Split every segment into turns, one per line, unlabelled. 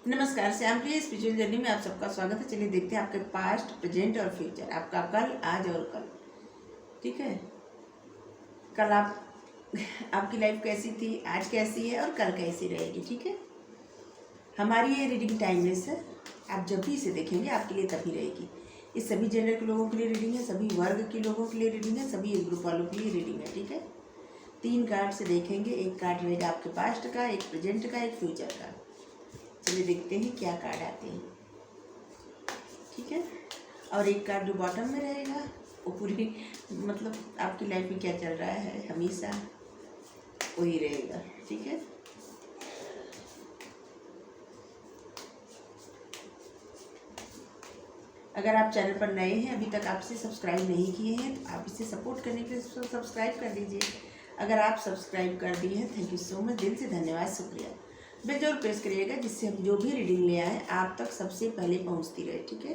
नमस्कार, श्याम प्रिय spiritual journey में आप सबका स्वागत है। चलिए देखते हैं आपके पास्ट, प्रेजेंट और फ्यूचर, आपका कल, आज और कल। ठीक है, कल आपकी लाइफ कैसी थी, आज कैसी है और कल कैसी रहेगी। ठीक है, हमारी ये रीडिंग टाइमलेस है। आप जब भी इसे देखेंगे आपके लिए तभी रहेगी। ये सभी जेंडर के लोगों के लिए रीडिंग है, सभी वर्ग के लोगों के लिए रीडिंग है, सभी एज ग्रुप वालों के लिए रीडिंग है। ठीक है, 3 कार्ड से देखेंगे। एक कार्ड रहेगा आपके पास्ट का, एक प्रेजेंट का, एक फ्यूचर का। चलिए देखते हैं क्या कार्ड आते हैं। ठीक है, और एक कार्ड जो बॉटम में रहेगा वो पूरी मतलब आपकी लाइफ में क्या चल रहा है हमेशा वही रहेगा। ठीक है, अगर आप चैनल पर नए हैं, अभी तक आपसे सब्सक्राइब नहीं किए हैं, तो आप इसे सपोर्ट करने के लिए सब्सक्राइब कर दीजिए। अगर आप सब्सक्राइब कर दिए हैं, थैंक यू सो मच, दिल से धन्यवाद, शुक्रिया। बेल जरूर प्रेस करिएगा जिससे हम जो भी रीडिंग ले आए आप तक सबसे पहले पहुंचती रहे। ठीक है,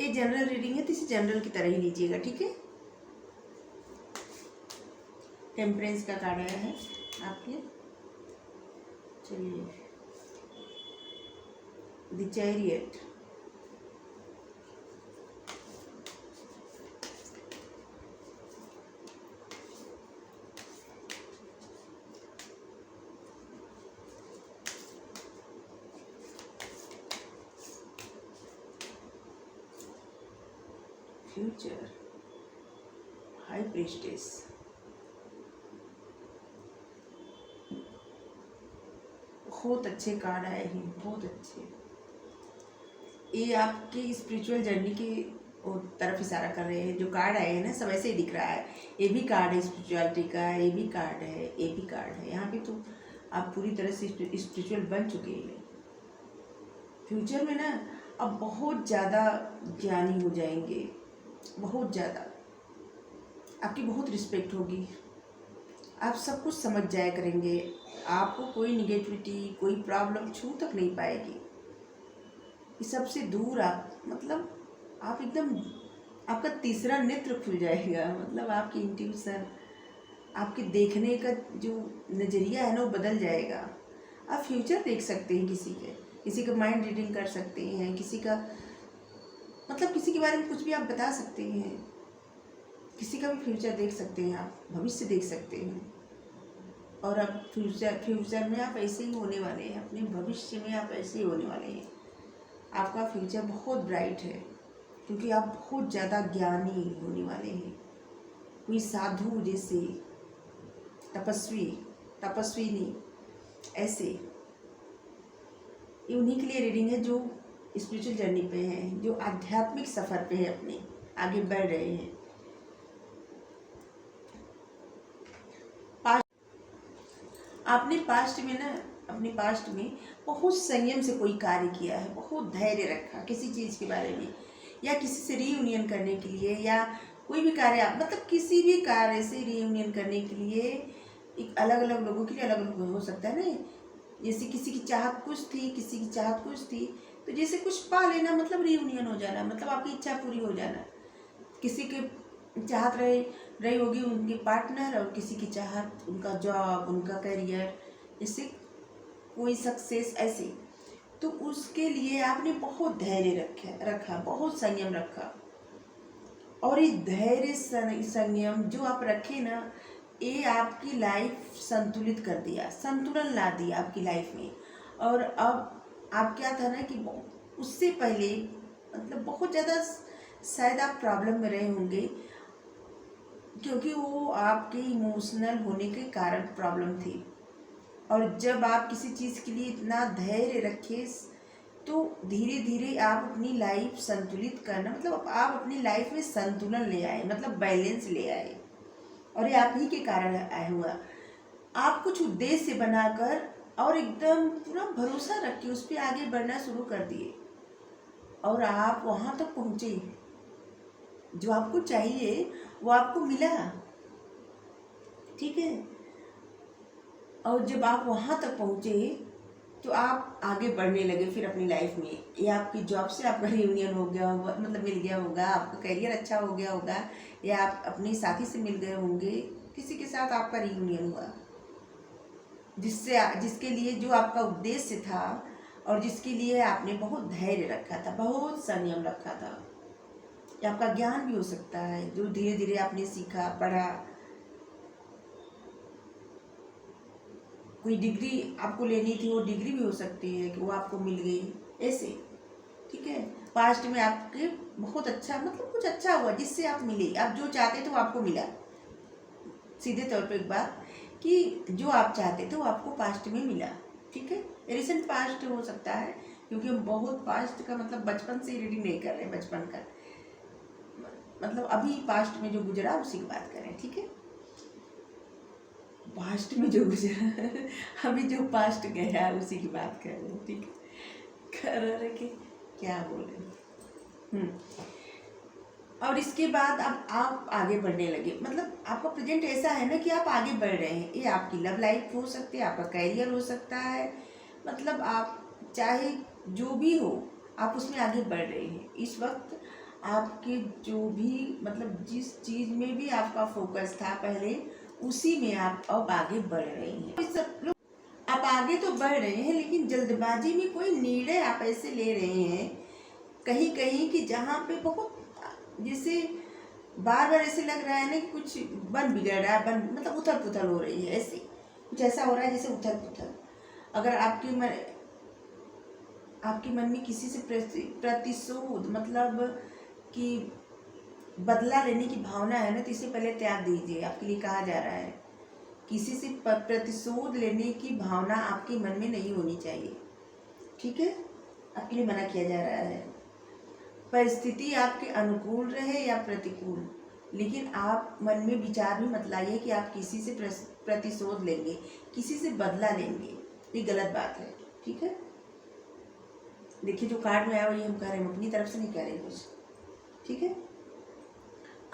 ये जनरल रीडिंग है तो इसे जनरल की तरह ही लीजिएगा। ठीक है, टेम्परेंस का कार्ड आया है आपके। चलिए, the chariot, future, high priestess. बहुत अच्छे कार्ड आए हैं, बहुत अच्छे। ये आपकी स्पिरिचुअल जर्नी की तरफ इशारा कर रहे हैं। जो कार्ड आए हैं ना, सब ऐसे ही दिख रहा है। ये भी कार्ड है स्पिरिचुअलिटी का, ये भी कार्ड है, ये भी कार्ड है। यहाँ पे तो आप पूरी तरह से स्पिरिचुअल बन चुके हैं। फ्यूचर में ना अब बहुत ज़्यादा ज्ञानी हो जाएंगे, बहुत ज़्यादा। आपकी बहुत रिस्पेक्ट होगी, आप सब कुछ समझ जाया करेंगे। आपको कोई निगेटिविटी, कोई प्रॉब्लम छू तक नहीं पाएगी। ये सबसे दूर आप मतलब आप एकदम, आपका तीसरा नेत्र खुल जाएगा। मतलब आपकी इंट्यूशन, आपके देखने का जो नज़रिया है ना वो बदल जाएगा। आप फ्यूचर देख सकते हैं, किसी का माइंड रीडिंग कर सकते हैं, किसी का मतलब किसी के बारे में कुछ भी आप बता सकते हैं। किसी का भी फ्यूचर देख सकते हैं, आप भविष्य देख सकते हैं। और अब फ्यूचर में आप ऐसे ही होने वाले हैं, अपने भविष्य में आप ऐसे ही होने वाले हैं। आपका फ्यूचर बहुत ब्राइट है क्योंकि आप बहुत ज़्यादा ज्ञानी होने वाले हैं। कोई साधु जैसे, तपस्विनी ऐसे। ये उन्हीं के लिए रीडिंग है जो स्पिरिचुअल जर्नी पे हैं, जो आध्यात्मिक सफ़र पे है, अपने आगे बढ़ रहे हैं। आपने पास्ट में ना, अपने पास्ट में बहुत संयम से कोई कार्य किया है, बहुत धैर्य रखा किसी चीज़ के बारे में, या किसी से रीयूनियन करने के लिए, या कोई भी कार्य आप मतलब किसी भी कार्य से रीयूनियन करने के लिए। एक अलग अलग लोगों के लिए अलग अलग हो सकता है ना। जैसे किसी की चाहत कुछ थी, किसी की चाहत कुछ थी, तो जैसे कुछ पा लेना मतलब रीयूनियन हो जाना, मतलब आपकी इच्छा पूरी हो जाना। किसी के चाहत रही होगी उनके पार्टनर, और किसी की चाहत उनका जॉब, उनका करियर, इससे कोई सक्सेस ऐसे। तो उसके लिए आपने बहुत धैर्य रखा, बहुत संयम रखा। और ये धैर्य संयम जो आप रखे ना, ये आपकी लाइफ संतुलित कर दिया, संतुलन ला दिया आपकी लाइफ में। और अब आप क्या था ना कि उससे पहले मतलब बहुत ज़्यादा शायद आप प्रॉब्लम में रहे होंगे, क्योंकि वो आपके इमोशनल होने के कारण प्रॉब्लम थी। और जब आप किसी चीज़ के लिए इतना धैर्य रखे तो धीरे धीरे आप अपनी लाइफ संतुलित करना, मतलब आप अपनी लाइफ में संतुलन ले आए, मतलब बैलेंस ले आए। और ये आप ही के कारण आया हुआ। आप कुछ उद्देश्य बनाकर और एकदम पूरा भरोसा रख के उस पर आगे बढ़ना शुरू कर दिए, और आप वहाँ तक पहुँचे। जो आपको चाहिए वो आपको मिला। ठीक है, और जब आप वहाँ तक पहुँचे तो आप आगे बढ़ने लगे फिर अपनी लाइफ में, या आपकी जॉब से आपका रियूनियन हो गया होगा, मतलब मिल गया होगा, आपका करियर अच्छा हो गया होगा, या आप अपने साथी से मिल गए होंगे, किसी के साथ आपका रियूनियन हुआ, जिसके लिए जो आपका उद्देश्य था और जिसके लिए आपने बहुत धैर्य रखा था, बहुत संयम रखा था। या आपका ज्ञान भी हो सकता है जो धीरे धीरे आपने सीखा, पढ़ा, कोई डिग्री आपको लेनी थी, वो डिग्री भी हो सकती है कि वो आपको मिल गई, ऐसे। ठीक है, पास्ट में आपके बहुत अच्छा, मतलब कुछ अच्छा हुआ जिससे आप मिले, आप जो चाहते थे वो आपको मिला। सीधे तौर पे एक बात कि जो आप चाहते थे वो आपको पास्ट में मिला। ठीक है, रिसेंट पास्ट हो सकता है, क्योंकि हम बहुत पास्ट का मतलब बचपन से रीडिंग नहीं कर रहे हैं, बचपन का मतलब अभी पास्ट में जो गुजरा उसी की बात करें। ठीक है, पास्ट में जो गुजरा अभी जो पास्ट गया उसी की बात कर रहे हैं। ठीक है, कर रहे कि क्या बोले। और इसके बाद अब आप आगे बढ़ने लगे, मतलब आपका प्रेजेंट ऐसा है ना कि आप आगे बढ़ रहे हैं। ये आपकी लव लाइफ हो सकती है, आपका करियर हो सकता है, मतलब आप चाहे जो भी हो आप उसमें आगे बढ़ रहे हैं। इस वक्त आपके जो भी मतलब जिस चीज़ में भी आपका फोकस था पहले, उसी में आप अब आगे बढ़ रहे हैं। सब लोग आप आगे तो बढ़ रहे हैं, लेकिन जल्दबाजी में कोई निर्णय आप ऐसे ले रहे हैं कहीं कहीं कि जहाँ पे बहुत जैसे बार बार ऐसे लग रहा है ना कि कुछ बन बिगड़ रहा है, बन मतलब उथल पुथल हो रही है, ऐसे कुछ ऐसा हो रहा है जैसे उथल पुथल। अगर आपके मन में किसी से प्रतिशोध मतलब कि बदला लेने की भावना है ना, तो इसे पहले त्याग दीजिए। आपके लिए कहा जा रहा है किसी से प्रतिशोध लेने की भावना आपके मन में नहीं होनी चाहिए। ठीक है, आपके लिए मना किया जा रहा है। परिस्थिति आपके अनुकूल रहे या प्रतिकूल, लेकिन आप मन में विचार भी मत लाइए कि आप किसी से प्रतिशोध लेंगे, किसी से बदला लेंगे, ये गलत बात है। ठीक है, देखिए जो कार्ड में आया वही हम कह रहे हैं, अपनी तरफ से नहीं कह रहे कुछ। ठीक है,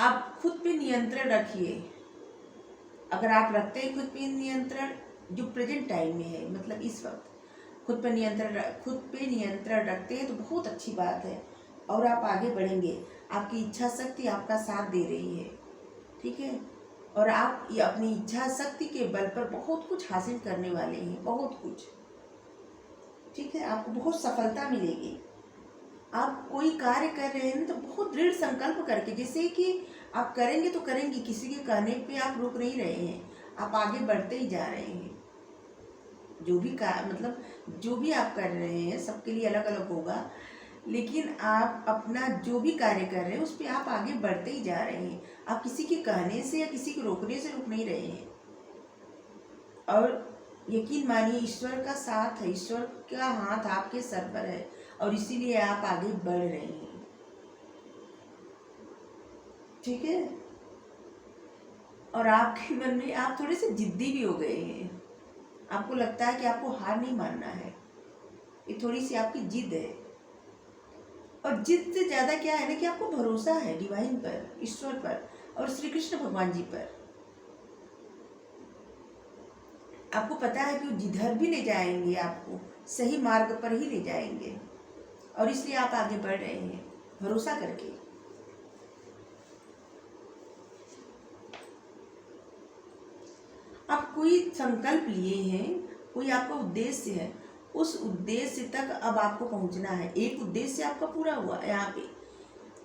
आप खुद पे नियंत्रण रखिए। अगर आप रखते हैं खुद पे नियंत्रण, जो प्रेजेंट टाइम में है, मतलब इस वक्त खुद पे नियंत्रण रखते हैं तो बहुत अच्छी बात है, और आप आगे बढ़ेंगे। आपकी इच्छा शक्ति आपका साथ दे रही है। ठीक है, और आप ये अपनी इच्छा शक्ति के बल पर बहुत कुछ हासिल करने वाले हैं, बहुत कुछ। ठीक है, आपको बहुत सफलता मिलेगी। आप कोई कार्य कर रहे हैं तो बहुत दृढ़ संकल्प करके, जैसे कि आप करेंगे तो करेंगे, किसी के कहने पे आप रुक नहीं रहे हैं, आप आगे बढ़ते ही जा रहे हैं। जो भी मतलब जो भी आप कर रहे हैं सबके लिए अलग अलग होगा, लेकिन आप अपना जो भी कार्य कर रहे हैं उस पर आप आगे बढ़ते ही जा रहे हैं। आप किसी के कहने से या किसी के रोकने से रुक नहीं रहे हैं। और यकीन मानिए ईश्वर का साथ है, ईश्वर का हाथ आपके सर पर है, और इसीलिए आप आगे बढ़ रहे हैं। ठीक है, और आपके मन में आप थोड़े से जिद्दी भी हो गए हैं। आपको लगता है कि आपको हार नहीं मानना है, ये थोड़ी सी आपकी जिद है। और जिद से ज़्यादा क्या है ना कि आपको भरोसा है डिवाइन पर, ईश्वर पर और श्री कृष्ण भगवान जी पर। आपको पता है कि वो जिधर भी ले जाएंगे आपको सही मार्ग पर ही ले जाएंगे, और इसलिए आप आगे बढ़ रहे हैं भरोसा करके। आप कोई संकल्प लिए हैं, कोई आपका उद्देश्य है, उस उद्देश्य तक अब आपको पहुंचना है। एक उद्देश्य आपका पूरा हुआ यहाँ पे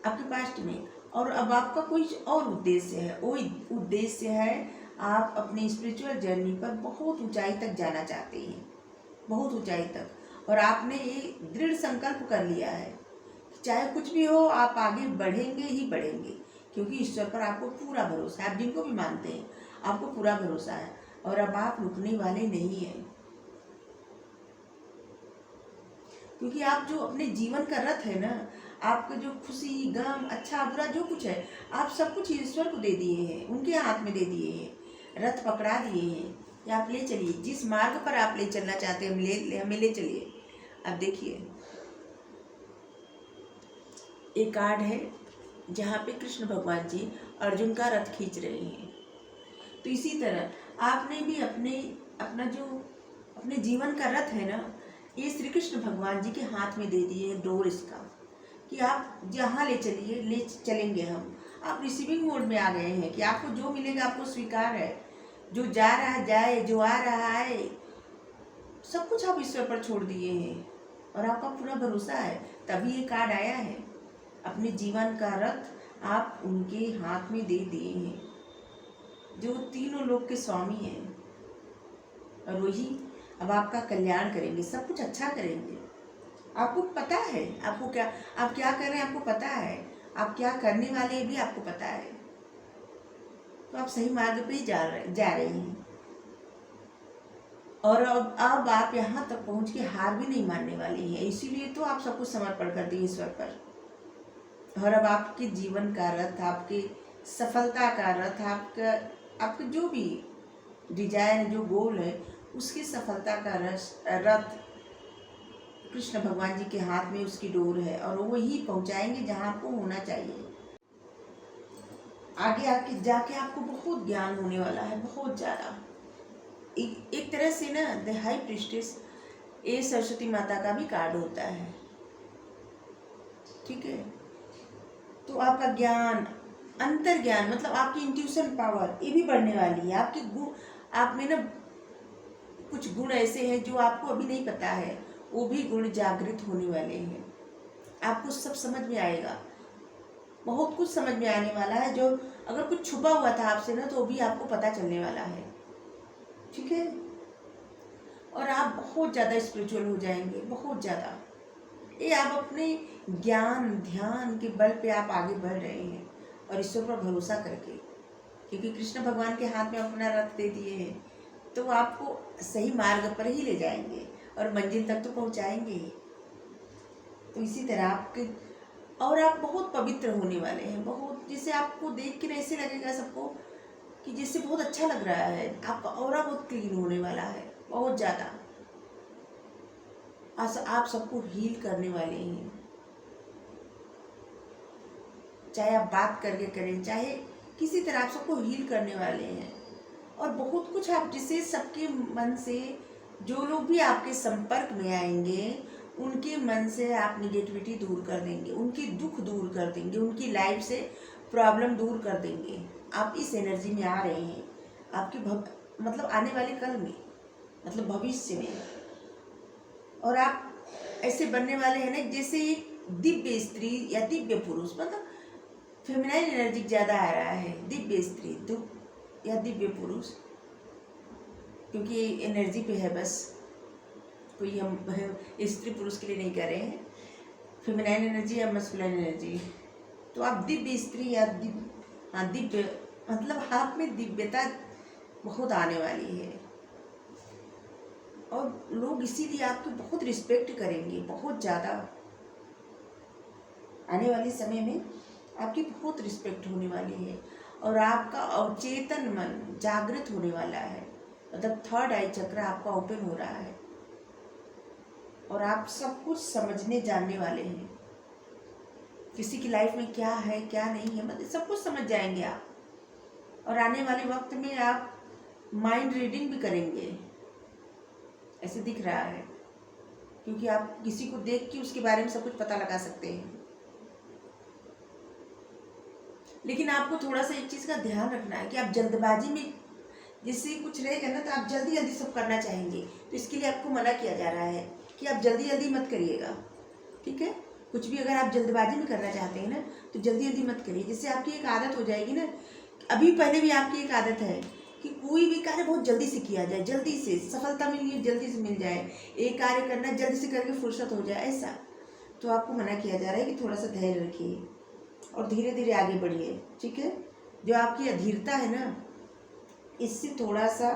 आपके पास्ट में, और अब आपका कोई और उद्देश्य है। वो उद्देश्य है आप अपनी स्पिरिचुअल जर्नी पर बहुत ऊंचाई तक जाना चाहते हैं, बहुत ऊंचाई तक। और आपने ये दृढ़ संकल्प कर लिया है कि चाहे कुछ भी हो आप आगे बढ़ेंगे ही बढ़ेंगे, क्योंकि ईश्वर पर आपको पूरा भरोसा है। आप जिनको भी मानते हैं आपको पूरा भरोसा है, और अब आप रुकने वाले नहीं हैं। क्योंकि आप जो अपने जीवन का रथ है ना, आपका जो खुशी गम अच्छा बुरा जो कुछ है, आप सब कुछ ईश्वर को दे दिए हैं, उनके हाथ में दे दिए हैं, रथ पकड़ा दिए हैं कि आप ले चलिए, जिस मार्ग पर आप ले चलना चाहते हैं हमें ले चलिए। अब देखिए एक कार्ड है जहाँ पे कृष्ण भगवान जी अर्जुन का रथ खींच रहे हैं। तो इसी तरह आपने भी अपने जीवन का रथ है ना, ये श्री कृष्ण भगवान जी के हाथ में दे दिए डोर इसका, कि आप जहाँ ले चलिए, ले चलेंगे हम। आप रिसीविंग मोड में आ गए हैं कि आपको जो मिलेगा आपको स्वीकार है। जो जा रहा जाए, जो आ रहा आए, सब कुछ आप ईश्वर पर छोड़ दिए हैं और आपका पूरा भरोसा है, तभी ये कार्ड आया है। अपने जीवन का रथ आप उनके हाथ में दे दिए हैं, जो तीनों लोक के स्वामी हैं, और वही अब आपका कल्याण करेंगे, सब कुछ अच्छा करेंगे। आपको पता है आपको क्या, आप क्या कर रहे हैं आपको पता है, आप क्या करने वाले हैं भी आपको पता है। तो आप सही मार्ग पे ही जा रहे हैं। और अब आप यहाँ तक पहुँच के हार भी नहीं मानने वाले हैं, इसीलिए तो आप सब कुछ समर्पण कर दिए ईश्वर पर। और अब आपके जीवन का रथ, आपके सफलता का रथ, आपका जो भी डिजायर, जो गोल है, उसकी सफलता का रथ कृष्ण भगवान जी के हाथ में उसकी डोर है, और वो ही पहुंचाएंगे जहां आपको होना चाहिए। आगे आके जाके आपको बहुत ज्ञान होने वाला है, बहुत ज़्यादा। एक तरह से ना द हाई प्रीस्टेस ये सरस्वती माता का भी कार्ड होता है, ठीक है। तो आपका ज्ञान, अंतर ज्ञान, मतलब आपकी इंट्यूशन पावर ये भी बढ़ने वाली है। आपके गुण, आप में ना कुछ गुण ऐसे हैं जो आपको अभी नहीं पता है, वो भी गुण जागृत होने वाले हैं। आपको सब समझ में आएगा, बहुत कुछ समझ में आने वाला है। जो अगर कुछ छुपा हुआ था आपसे ना, तो वो भी आपको पता चलने वाला है, ठीक है। और आप बहुत ज़्यादा स्पिरिचुअल हो जाएंगे, बहुत ज़्यादा। ये आप अपने ज्ञान ध्यान के बल पे आप आगे बढ़ रहे हैं, और ईश्वर पर भरोसा करके, क्योंकि कृष्ण भगवान के हाथ में अपना रथ दे दिए हैं, तो वो आपको सही मार्ग पर ही ले जाएंगे और मंजिल तक तो पहुंचाएंगे ही। तो इसी तरह आपके, और आप बहुत पवित्र होने वाले हैं, बहुत, जिसे आपको देख के ऐसे लगेगा सबको कि जिससे बहुत अच्छा लग रहा है। आपका ऑरा बहुत क्लीन होने वाला है, बहुत ज़्यादा। आप सबको हील करने वाले हैं, चाहे आप बात करके करें, चाहे किसी तरह आप सबको हील करने वाले हैं। और बहुत कुछ आप, जिससे सबके मन से, जो लोग भी आपके संपर्क में आएंगे, उनके मन से आप निगेटिविटी दूर कर देंगे, उनकी दुख दूर कर देंगे, उनकी लाइफ से प्रॉब्लम दूर कर देंगे। आप इस एनर्जी में आ रहे हैं, आपके मतलब आने वाले कल में, मतलब भविष्य में। और आप ऐसे बनने वाले हैं ना जैसे एक दिव्य स्त्री या दिव्य पुरुष, मतलब फेमिनाइन एनर्जी ज़्यादा आ रहा है, दिव्य स्त्री या दिव्य पुरुष, क्योंकि एनर्जी पे है बस, कोई हम स्त्री पुरुष के लिए नहीं कर रहे हैं, फेमिनाइन एनर्जी या मस्कुलाइन एनर्जी। तो आप दिव्य स्त्री या दिव्य, मतलब आप में दिव्यता बहुत आने वाली है, और लोग इसीलिए आपकी बहुत रिस्पेक्ट करेंगे, बहुत ज़्यादा। आने वाले समय में आपकी बहुत रिस्पेक्ट होने वाली है, और आपका अवचेतन मन जागृत होने वाला है, मतलब थर्ड आई चक्र आपका ओपन हो रहा है, और आप सब कुछ समझने जानने वाले हैं। किसी की लाइफ में क्या है क्या नहीं है, मतलब सब कुछ समझ जाएंगे आप। और आने वाले वक्त में आप माइंड रीडिंग भी करेंगे, ऐसे दिख रहा है, क्योंकि आप किसी को देख के उसके बारे में सब कुछ पता लगा सकते हैं। लेकिन आपको थोड़ा सा एक चीज़ का ध्यान रखना है कि आप जल्दबाजी में, जिससे कुछ रहेगा ना, तो आप जल्दी जल्दी सब करना चाहेंगे, तो इसके लिए आपको मना किया जा रहा है कि आप जल्दी जल्दी मत करिएगा, ठीक है। कुछ भी अगर आप जल्दबाजी में करना चाहते हैं ना, तो जल्दी जल्दी मत करिए, जिससे आपकी एक आदत हो जाएगी ना। अभी पहले भी आपकी एक आदत है कि कोई भी कार्य बहुत जल्दी से किया जाए, जल्दी से सफलता मिलिए, जल्दी से मिल जाए, एक कार्य करना जल्दी से करके फुर्सत हो जाए, ऐसा। तो आपको मना किया जा रहा है कि थोड़ा सा धैर्य रखिए और धीरे धीरे आगे बढ़िए, ठीक है। जो आपकी अधीरता है ना, इससे थोड़ा सा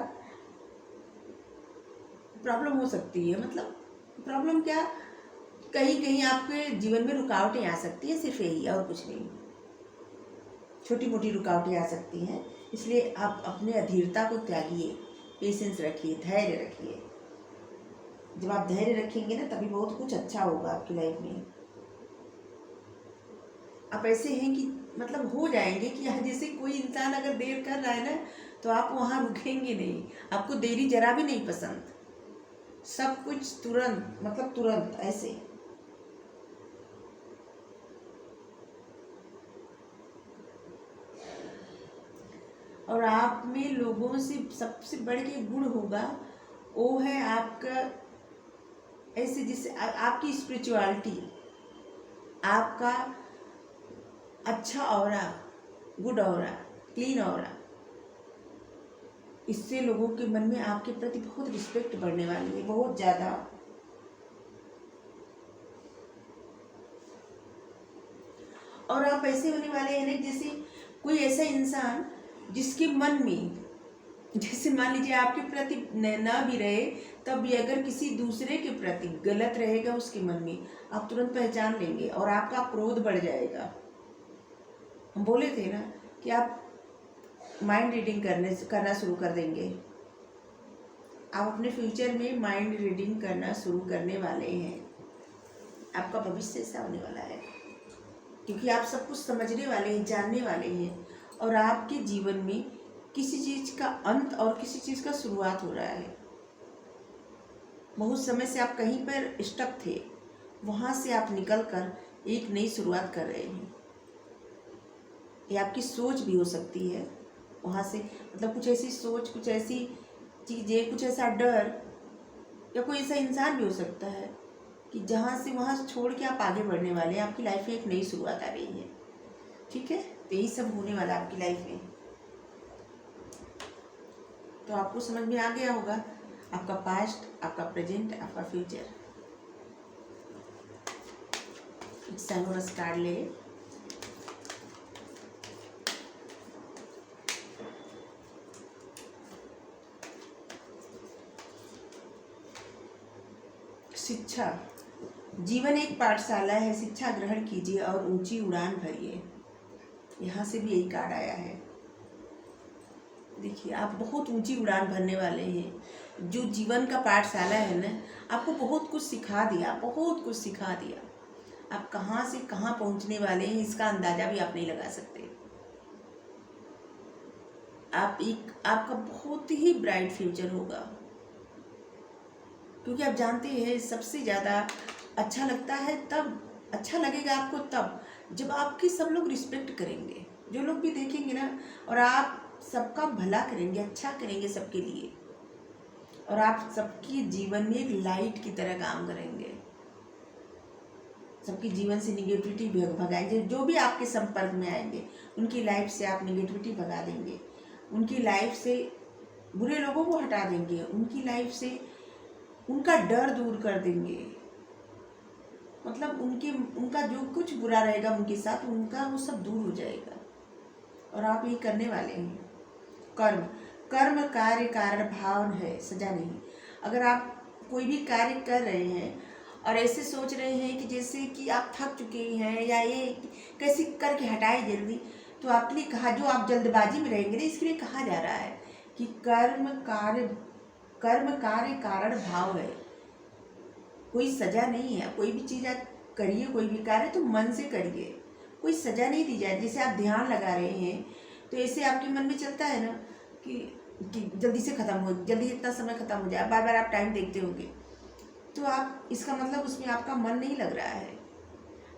प्रॉब्लम हो सकती है। मतलब प्रॉब्लम क्या, कहीं कहीं आपके जीवन में रुकावटें आ सकती हैं, सिर्फ यही, और कुछ नहीं। छोटी मोटी रुकावटें आ सकती हैं, इसलिए आप अपने अधीरता को त्यागिए, पेशेंस रखिए, धैर्य रखिए। जब आप धैर्य रखेंगे ना, तभी बहुत कुछ अच्छा होगा आपकी लाइफ में। आप ऐसे हैं कि मतलब हो जाएंगे कि जैसे कोई इंसान अगर देर कर रहा है ना, तो आप वहाँ रुकेंगे नहीं, आपको देरी जरा भी नहीं पसंद। सब कुछ तुरंत, मतलब तुरंत ऐसे। और आप में लोगों से सबसे बढ़ के गुण होगा वो है आपका ऐसे, जिससे आपकी स्पिरिचुअलिटी, आपका अच्छा aura, good aura, clean aura. इससे लोगों के मन में आपके प्रति बहुत रिस्पेक्ट बढ़ने वाली है, बहुत ज़्यादा। और आप ऐसे होने वाले हैं ना, जैसे कोई ऐसा इंसान जिसके मन में, जैसे मान लीजिए आपके प्रति न भी रहे, तब भी अगर किसी दूसरे के प्रति गलत रहेगा उसके मन में, आप तुरंत पहचान लेंगे और आपका क्रोध बढ़ जाएगा। हम बोले थे ना कि आप माइंड रीडिंग करना शुरू कर देंगे। आप अपने फ्यूचर में माइंड रीडिंग करना शुरू करने वाले हैं। आपका भविष्य ऐसा होने वाला है, क्योंकि आप सब कुछ समझने वाले हैं, जानने वाले हैं। और आपके जीवन में किसी चीज़ का अंत और किसी चीज़ का शुरुआत हो रहा है। बहुत समय से आप कहीं पर स्टक थे, वहाँ से आप निकल कर एक नई शुरुआत कर रहे हैं। ये आपकी सोच भी हो सकती है, वहाँ से मतलब कुछ ऐसी सोच, कुछ ऐसी चीज़ें, कुछ ऐसा डर, या कोई ऐसा इंसान भी हो सकता है कि जहाँ से वहाँ छोड़ के आप आगे बढ़ने वाले हैं। आपकी लाइफ में एक नई शुरुआत आ रही है, ठीक है। तो यही सब होने वाला आपकी लाइफ में। तो आपको समझ में आ गया होगा आपका पास्ट, आपका प्रेजेंट, आपका फ्यूचर। सैनोरस कार्ड ले। शिक्षा, जीवन एक पाठशाला है, शिक्षा ग्रहण कीजिए और ऊंची उड़ान भरिए। यहाँ से भी यही कार्ड आया है। देखिए, आप बहुत ऊंची उड़ान भरने वाले हैं। जो जीवन का पाठशाला है ना, आपको बहुत कुछ सिखा दिया, बहुत कुछ सिखा दिया। आप कहाँ से कहाँ पहुँचने वाले हैं इसका अंदाज़ा भी आप नहीं लगा सकते। आपका बहुत ही ब्राइट फ्यूचर होगा, क्योंकि आप जानते हैं सबसे ज़्यादा अच्छा लगता है तब, अच्छा लगेगा आपको तब जब आपकी सब लोग रिस्पेक्ट करेंगे। जो लोग भी देखेंगे ना, और आप सबका भला करेंगे, अच्छा करेंगे सबके लिए, और आप सबके जीवन में एक लाइट की तरह काम करेंगे। सबके जीवन से निगेटिविटी भगाएंगे। जो भी आपके संपर्क में आएंगे उनकी लाइफ से आप निगेटिविटी भगा देंगे, उनकी लाइफ से बुरे लोगों को हटा देंगे, उनकी लाइफ से उनका डर दूर कर देंगे। मतलब उनका जो कुछ बुरा रहेगा उनके साथ, उनका वो सब दूर हो जाएगा। और आप ये करने वाले हैं। कर्म कार्य कारण भाव है, सजा नहीं। अगर आप कोई भी कार्य कर रहे हैं और ऐसे सोच रहे हैं कि जैसे कि आप थक चुके हैं या ये कैसे करके हटाए जल्दी, तो आपके लिए कहा, जो आप जल्दबाजी में रहेंगे ना, इसके लिए कहा जा रहा है कि कर्म कार्य कारण भाव है। कोई सजा नहीं है। कोई भी चीज़ आप करिए, कोई भी कार्य तो मन से करिए, कोई सजा नहीं दी जाए। जैसे आप ध्यान लगा रहे हैं तो ऐसे आपके मन में चलता है ना कि जल्दी से ख़त्म हो, जल्दी इतना समय ख़त्म हो जाए, बार बार आप टाइम देखते होंगे, तो आप, इसका मतलब उसमें आपका मन नहीं लग रहा है।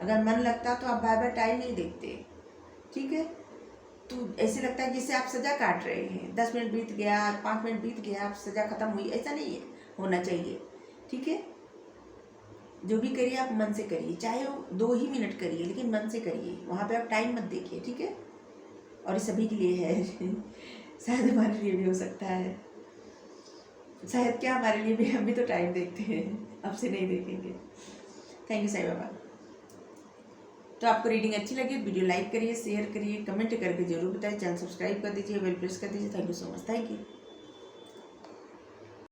अगर मन लगता तो आप बार बार टाइम नहीं देखते, ठीक है। तो ऐसे लगता है जैसे आप सज़ा काट रहे हैं, 10 मिनट बीत गया, 5 मिनट बीत गया, आप सज़ा ख़त्म हुई, ऐसा नहीं है, होना चाहिए, ठीक है। जो भी करिए आप मन से करिए, चाहे वो 2 ही मिनट करिए, लेकिन मन से करिए। वहाँ पे आप टाइम मत देखिए, ठीक है। और ये सभी के लिए है शायद हमारे लिए भी हो सकता है, शायद क्या हमारे लिए भी, हम भी तो टाइम देखते हैं, अब से नहीं देखेंगे। Thank you Sai Baba. तो आपको रीडिंग अच्छी लगी, वीडियो लाइक करिए, शेयर करिए, कमेंट करके जरूर बताइए, चैनल सब्सक्राइब कर दीजिए, बेल प्रेस कर दीजिए। Thank you so much, thank you.